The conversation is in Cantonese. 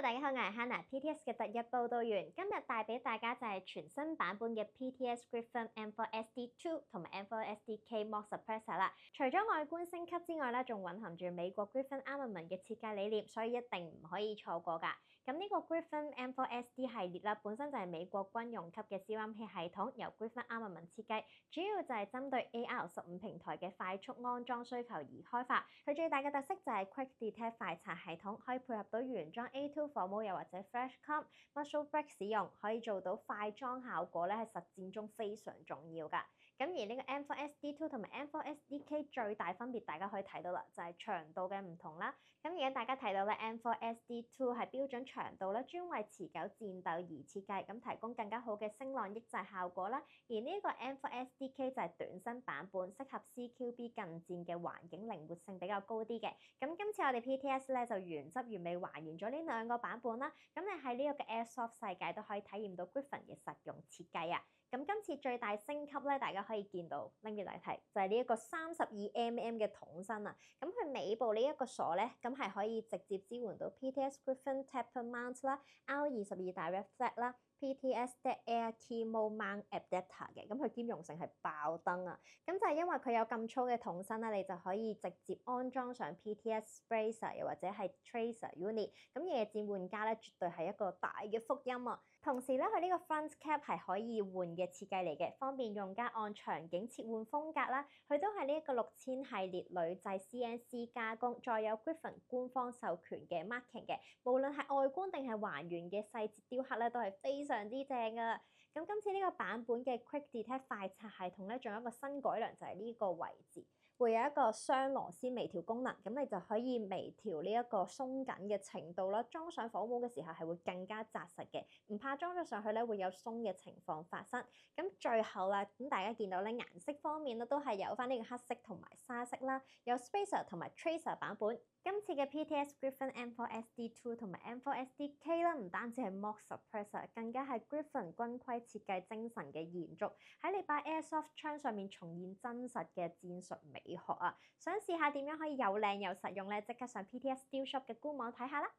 Hello，大家好，我係 Hannah，PTS 嘅特約報導員。今日帶俾大家就係全新版本嘅 PTS Griffon M4SD2 同埋 M4SDK Mock Suppressor 啦。除咗外觀升級之外咧，仲蘊含住美國 Griffon Armament 嘅設計理念，所以一定唔可以錯過㗎。咁呢個 Griffon M4SD 系列啦，本身就係美國軍用級嘅消音器系統，由 Griffon Armament 設計，主要就係針對 AR15 平台嘅快速安裝需求而開發。佢最大嘅特色就係 Quick Detect 快拆系統，可以配合到原裝 A2 火帽又或者 FlashCom Muzzle Brake 使用，可以做到快裝效果咧，喺實戰中非常重要㗎。咁而呢個 M4SD2 同埋 M4SDK 最大分別，大家可以睇到啦，就係長度嘅唔同啦。咁而家大家睇到咧 M4SD2 係標準長度啦，專為持久戰鬥而設計，咁提供更加好嘅聲浪抑制效果啦。而呢個 M4SDK 就係短身版本，適合 CQB 近戰嘅環境，靈活性比較高啲嘅。咁今次我哋 PTS 咧就原汁原味還原咗呢兩個版本啦。咁你喺呢個嘅 Airsoft 世界都可以體驗到 Griffon 嘅實用設計啊！咁今次最大升級咧，大家可以見到拎俾大家睇，就係呢一個32mm 嘅筒身啊。咁佢尾部呢一個鎖咧，咁係可以直接支援到 PTS Griffon Taper Mount 啦、R22 Direct Flat 啦、PTS Dead Air Key Mode Mount Adapter 嘅。咁佢兼容性係爆燈啊！咁就係因為佢有咁粗嘅筒身啦，你就可以直接安裝上 PTS Bracer 又或者係 Tracer Unit。咁夜戰玩家咧，絕對係一個大嘅福音啊！同時咧，佢呢個 front cap 係可以換嘅設計嚟嘅，方便用家按場景切換風格啦。佢都係呢一個6000系列鋁製 CNC 加工，再有 Griffon 官方授權嘅 marking 嘅，無論係外觀定係還原嘅細節雕刻咧，都係非常之正噶。咁今次呢個版本嘅 Quick Detect 快拆系統咧，仲有一個新改良就係呢個位置。會有一個雙螺絲微調功能，咁你就可以微調呢一個鬆緊嘅程度啦。裝上火帽嘅時候係會更加紮實嘅，唔怕裝咗上去咧會有鬆嘅情況發生。咁最後啦，咁大家見到咧顏色方面咧都係有翻呢個黑色同埋沙色啦，有 Spacer 同埋 Tracer 版本。今次嘅 PTS Griffon M4SD2 同埋 M4SDK 啦，唔單止係 Mock Suppressor，更加係 Griffon 軍規設計精神嘅延續，喺你把 Airsoft 槍上面重現真實嘅戰術美學啊！想試下點樣可以又靚又實用咧？即刻上 PTS Steel Shop 嘅官網睇下啦！